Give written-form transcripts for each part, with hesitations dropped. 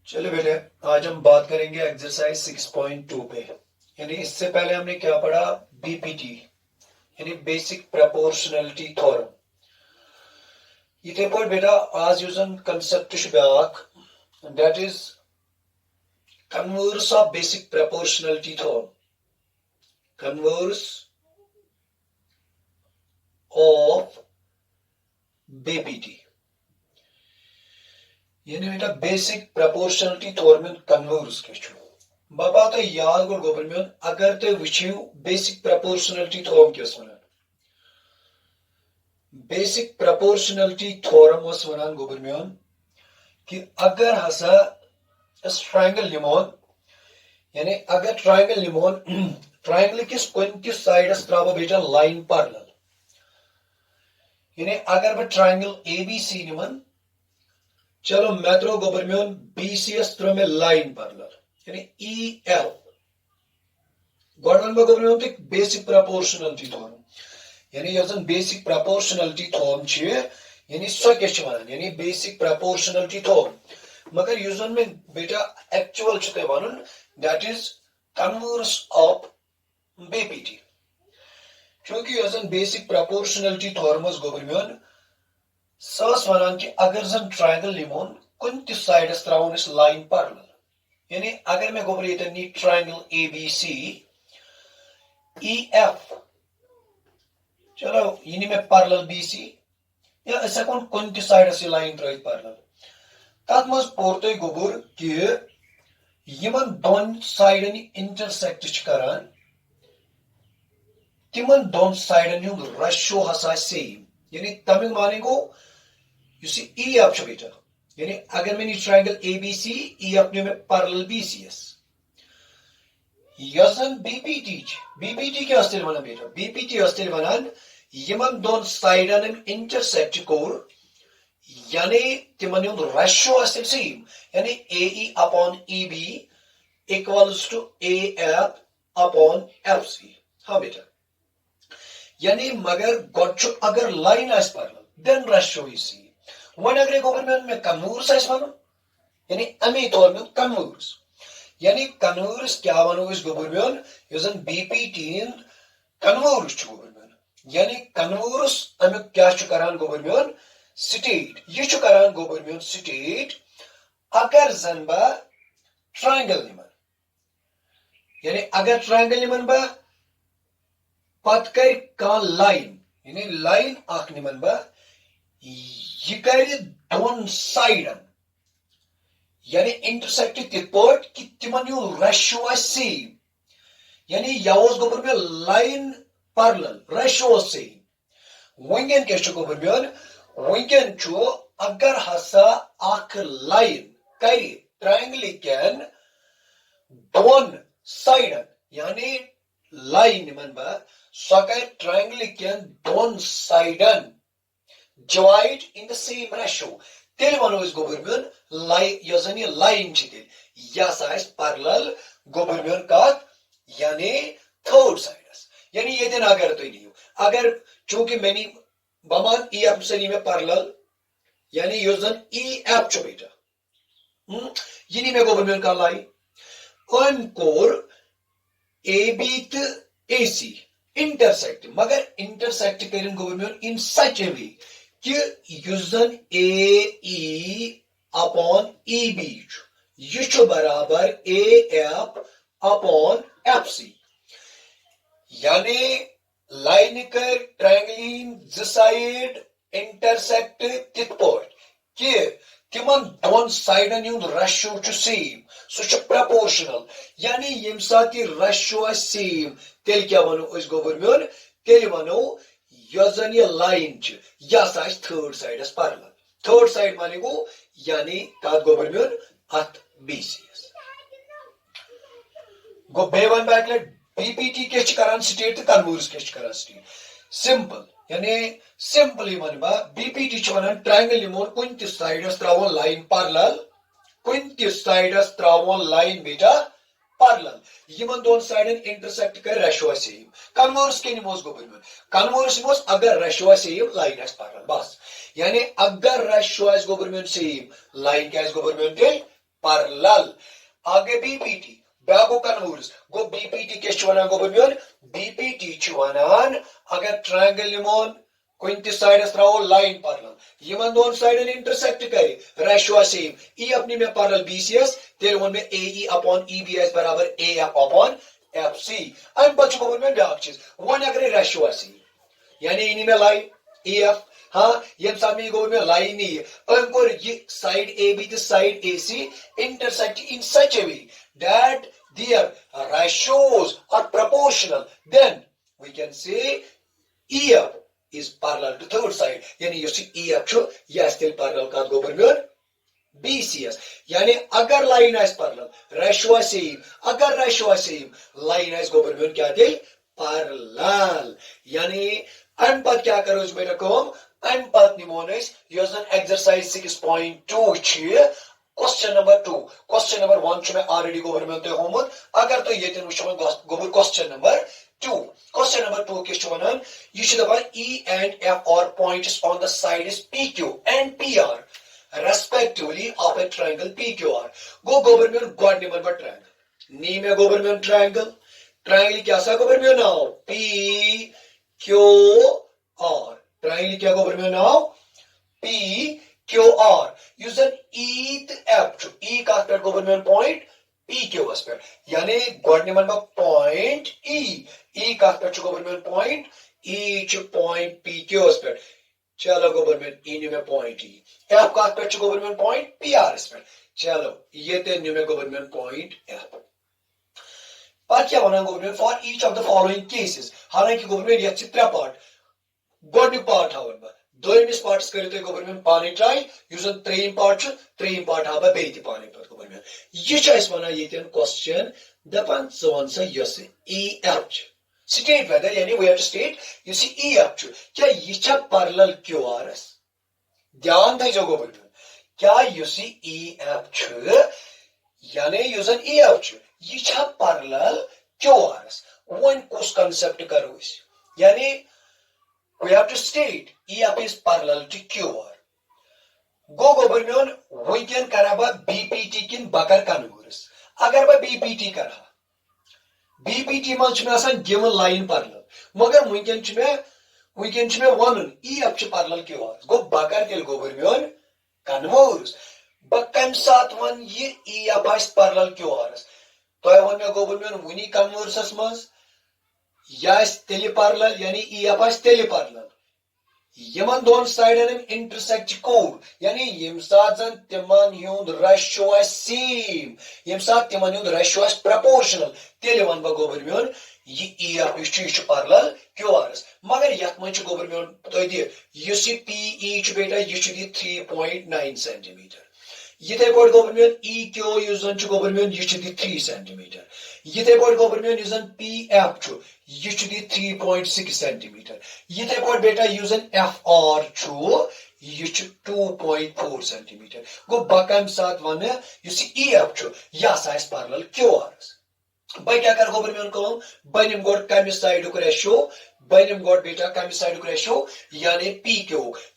चलो बेटे, आज हम बात करेंगे एक्सरसाइज 6.2 पे। यानी इससे पहले हमने क्या पढ़ा? बीपीटी यानी बेसिक प्रोपोर्शनलिटी थ्योरम। इथे पर बेटा आज यूजन कंसेप्ट ब्याक, that is converse of basic proportionality theorem. Converse of BPT यानी बेटा बेसिक प्रोपोर्शनलिटी थ्योरम कन्वर्स क्या बाबा तो याद गो गोबर में अगर तो वुचिव बेसिक प्रोपोर्शनलिटी थ्योरम किस वनान। बेसिक प्रोपोर्शनलिटी थ्योरम वस वनान गोबर में कि अगर हसा इस ट्रायंगल निमोन यानी अगर ट्रायंगल निमोन ट्रायंगल किस कोन किस साइडस त्राव बेटा लाइन पैरेलल। यानी अगर बह ट्रायंगल एबीसी निमन, चलो मैं त्रो गोबर में बीसीएस त्रो में लाइन पैरेलल यानी ई एल गोडन गोबर में बेसिक प्रोपोर्शनलिटी थ्योरम यानी यजन बेसिक प्रोपोर्शनलिटी थ्योरम छ यानी सो क्या वनान यानी बेसिक प्रोपोर्शनलिटी थ्योरम। मगर यूजन में बेटा एक्चुअल छ ते वनुन that is converse of BPT. क्योंकि यजन बेसिक प्रोपोर्शनलिटी थ्योरम गोबर में सस वनान कि अगर जन ट्रायंगल निमोन कुन त साइडस त्रावन इस लाइन पैरेलल। यानी अगर मैं गोबर ये नी ट्रायंगल एबीसी ई एफ, चलो यह में पैरेलल बीसी या अस हेको कुन त साइडस यह लाइन त्रत पैरेलल। तथ मज पोर तुम गोबर कि यमन दोन साइडन इंटरसेक्ट करान, तिमन दोन साइडन हुंद रेशियो हसा सेम। यानी तमिल माने गो ई एफ बेटा यानी अगर मैंने ट्रायंगल एबीसी ई एफ में पैरेलल बीसीएस यजन बीपीटी क्या वनान बेटा बीपीटी वनान यमन दोन साइडन इंटरसेक्ट कोर यानी तिमन हुंद रेशियो सेम यानी A upon E B equals to A F upon F C. हाँ बेटा यानी मगर गोड अगर लाइन आस parallel then ratio is same. वन अगर गोबर में कन्वर्स आस वनुन यानी अमे तौर में कन्वर्स यानी कन्वर्स क्या वनो इस गोबर में यजन बीपीटी कन्वर्स गोबर में यानी कन्वर्स अमुक क्या करान गोबर में स्टेट यह करान गोबर में स्टेट अगर जन बह ट्रायंगल निमन यानी अगर ट्रायंगल निमन बह पत कर लाइन यानी लाइन अख निमन बह यह कर दोन साइडन यानी इंटरसेक्ट तित पट कि तिमन यू रेशियो सेम यानी यह गोबर में लाइन पैरेलल रेशियो सेम। वंकन क्या गोबर में वंकन अगर हसा अख लाइन कर ट्रायंगल कैन दोन साइडन यानी लाइन निमन बह सो कर ट्रायंगल कैन दोन साइडन divide in the same ratio तेल वनो इस गोबर में लाइन यजन ये लाइन तेल यह पैरेलल गोबर में कत यानी थर्ड साइडस यानी ये दिन अगर तो नहीं अगर चूंकि मैंने बमान ई एफ से में पैरेलल यानी यजन ई एफ बेटा यह में गोबर में का लाइन अन कोर ए बी तो ए सी इंटरसेक्ट मगर इंटरसेक्ट कर गोबर में इन सच ए वे कि युजन ए अपॉन ई बी यह बराबर A F upon F C यानी लाइन कर ट्रायंगल ज साइड इंटरसेक्ट तित पट कि तिमन दोन साइडन हुंद रेशियो सेम सह प्रोपोर्शनल यानी यम सात रेशियो सेम तेल क्या वनो गोबर में तेल वनो यजन ये लाइन यह third sides parallel third side माने गो यानी कत गोबर में अत बीसीएस गो बे वन बैक बीपीटी क्या करान स्टेट तो कन्वर्स क्या करान स्टेट सिंपल यानी सिंपली वन बह बीपीटी वनान ट्रायंगल निमोन कुन त साइडस त्रावो लाइन पैरेलल कुन त साइडस त्रावो लाइन बेटा पैरेलल यमन दोन साइडन इंटरसेक्ट कर रेशियो सेम। कन्वर्स के निमोस गोबर में कन्वर्स निमोस अगर रेशियो सेम लाइन आस पैरेलल बस यानी अगर रेशियो आस गोबर में सेम लाइन क्या आस गोबर में parallel. आगे BPT. Bago converse. Go BPT के चुवाना go बनियोन. BPT चुवानान अगर triangle limon कोई साइड रहो लाइन parallel. यमन दोन साइड इंटरसेक्ट करे. Ratio same. E अपनी में parallel BCS. तेरे वन में AE upon EBS बराबर AF upon FC. अब बच्चों को बनियोन डाक चीज. वन अगर रेशियो सेम. यानी इन्हीं में लाइन EF. हाँ ये सामने को में लाइन नहीं है. और ये side AB to side AC intersect in such a way that their ratios are proportional. Then we can say EF is parallel to third side. यानी ये EF छो या still parallel का गोबरमेंट BCS. यानी अगर लाइन है parallel, रेशियो सेम. अगर ratio same, line है गोबरमेंट क्या दे parallel. यानी अनपद क्या करो इस बेटा को अनपद निमोनिस यूजन एक्सरसाइज 6.2 छ क्वेश्चन नंबर 2. क्वेश्चन नंबर 1 छ मैं ऑलरेडी गवर्नमेंट होमवर्क. अगर तो ये दिन वुचो गोबर क्वेश्चन नंबर 2. क्वेश्चन नंबर 2 के छवन यू शुड दबा E and F are points on the side is PQ and PR respectively of a triangle PQR. Go government God निमन पर ट्रायंगल नी में गवर्नमेंट ट्रायंगल क्या सा गवर्नमेंट नाउ PQR. Triangle क्या government now PQR. यूजन E F to E का aspect government point PQ aspect. यानी God निमन में पॉइंट E का एस्पेक्ट गवर्नमेंट पॉइंट E च पॉइंट PQ एस्पेक्ट. चलो गवर्नमेंट E में पॉइंट E. F का aspect government point PR aspect. चलो ये ते न्यू में गवर्नमेंट पॉइंट F. पर क्या होना government for each of the following cases. हालांकि गवर्नमेंट ये चित्र पार्ट गोड पार्ट हावन बा दोइमिस पार्ट्स करे तो गवर्नमेंट पानी ट्राई यूजन त्रेम पार्ट हाबा बेति पानी पर गवर्नमेंट ये चॉइस बना ये तेन क्वेश्चन दपन सोन से यस EF स्टेट वेदर यानी we have to state you see EF क्या ये छ पैरेलल QRS. ध्यान दे जो गवर्नमेंट क्या यू सी EF यानी यूजन EF ये छ पैरेलल QRS. वन कुछ कांसेप्ट करो इस यानी we have to state EF is parallel to QR. Go government weekend karaba BPT kin bakar converse. अगर मैं BPT करा BPT मंच में आसान given line parallel. मगर weekend में one EF च parallel QR. Go bakar tel government converse. बकम साथ वन ये EF is parallel QR. तो है वन में government वनी converse मस या तेली पैरेलल यानी EF आस तेली पैरेलल. यमन दोन साइडन इंटरसेक्ट कोर यानी यम साथ जन तिमन हुंद रेशियो आस सेम यम साथ तिमन हुंद रेशियो आस प्रोपोर्शनल तेली वन बा गवर्नमेंट ये EF इस पैरेलल QRS. मगर यत मन गवर्नमेंट तो दि यु सी PE च बेटा ये 3.9 सेंटीमीटर. यिथे पॉइंट गवर्नमेंट EQ यूजन च गवर्नमेंट ये 3 सेंटीमीटर. यिथे पॉइंट गवर्नमेंट यूजन PF च ये 3.6 सेंटीमीटर. यिथे पॉइंट बेटा यूजन FR च ये 2.4 सेंटीमीटर. गो बकम साथ वन यु सी EF च या साइज पैरेलल QRS. बाय क्या कर गवर्नमेंट को बनिम गोड कम साइड को रेशियो बनिम गोड बेटा कम साइड को रेशियो यानी PQ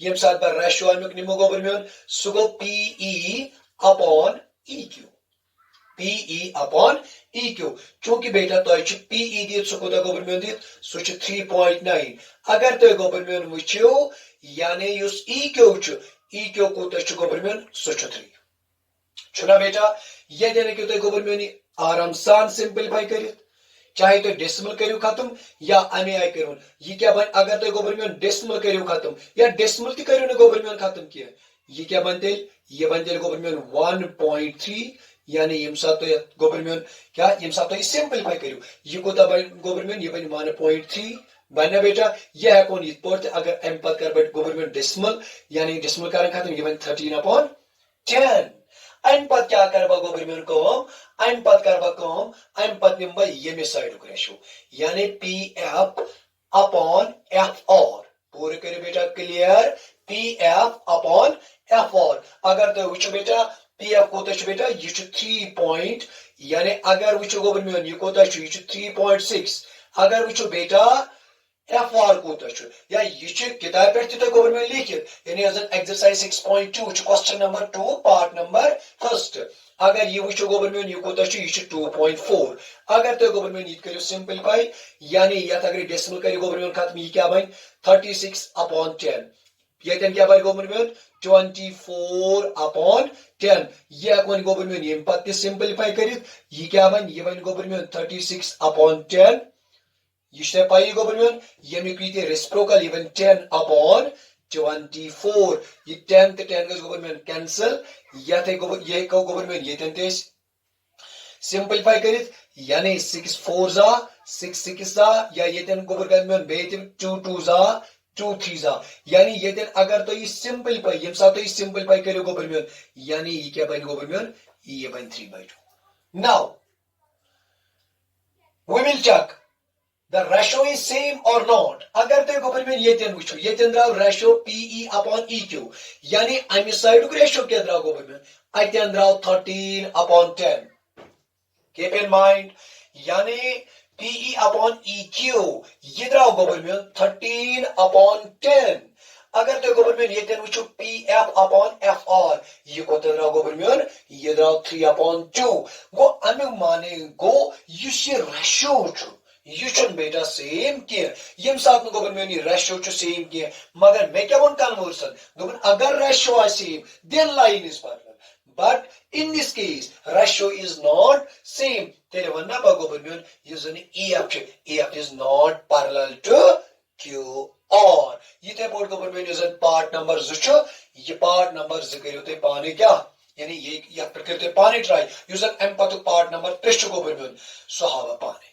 यम साथ पर रेशियो आमिक निमो गवर्नमेंट सुगो PE upon EQ. PE upon EQ चूंकि बेटा तो PE दी सुको द गवर्नमेंट दी सुच 3.9. अगर तो गवर्नमेंट वुचो यानी युस EQ को तो गवर्नमेंट सुच 3 चुना बेटा ये देने के तो गवर्नमेंट आराम सान सिंपलीफाई करिए चाहे तो डेसिमल करियो खत्म या अमे आई करियो ये क्या बन अगर तो गवर्नमेंट डेसिमल करियो खत्म या डेसिमल ती करियो ने गवर्नमेंट खत्म किया ये क्या बनते ये बनते गवर्नमेंट 1.3 यानी यम साथ तो गवर्नमेंट क्या यम साथ तो सिंपलीफाई करियो ये को दा गवर्नमेंट ये बन 1.3 बना बेटा ये है कौन इस पर अगर एम पद कर बट गवर्नमेंट डेसिमल यानी डेसिमल कारण खत्म ये बन 13/10. अन पद क्या करबा गवर्नमेंट को अन पद करबा को अन पद निम्बा ये में साइड को रेशियो यानी PF अपॉन FR. पूरे करे बेटा क्लियर PF अपॉन FR. अगर तो विच बेटा PF को तो बेटा ये 3 पॉइंट यानी अगर विच गवर्नमेंट ये को तो ये 3.6 अगर विच बेटा FR को तो या ये किताब पे तो गवर्नमेंट लिखित यानी as in exercise 6.2 question number 2 part number 1 अगर ये वो गोबर में यह कोता 2.4 अगर तो गोबर में यह करो सिंपलीफाई यानी यथ अगर डेसिमल करो गोबर में खत्म यह क्या बन 36/10 ये क्या बन गोबर में 24/10 यह वन गोबर में यम पत्ते सिंपलीफाई कर यह क्या बन यह बन गोबर में 36/10 यह पाई गोबर में यमिक रेसिप्रोकल यह बन 10/24 ये 10 तो 10 गज गोबर में कैंसिल ये गोबर में ये सिंपलीफाई कर यानी 6 4 जा 6 6 जा या ये गोबर में बे 2 2 जा 2 3 जा यानी ये अगर तो ये सिंपलीफाई यम साथ तो ये सिंपलीफाई करो गोबर में यानी ये क्या बन गोबर में ये बन 3/2 now we will check the ratio is same or not अगर तो गोबर में ये वुचो ये द्राव रेशियो PE/EQ यानी अमि साइड रेशियो क्या द्राव गोबर में अतन द्राव 13/10 keep in mind यानी PE/EQ ये द्राव गोबर में 13/10 अगर तो गोबर में ये वुचो PF/FR ये को द्राव गोबर में ये द्राव 3/2 गो अमि माने गो ये रेशियो वुचो यह बेटा सेम कह यम सात गोबर में रेशियो सेम कह मगर मे क्या वो कन्वर्सन दोपन अगर ratio are same then line is parallel but in this case ratio is not same तेरे वन्ना बा गोबर में ये जन EF is not parallel to QR ये बोर्ड गोबर में जन पार्ट नंबर 2 ये पार्ट नंबर 2 करियो ते पाने क्या यानी ये या प्रकृति पाने ट्राई यूजन एम पतु पार्ट नंबर 3 गोबर में सो हावा पाने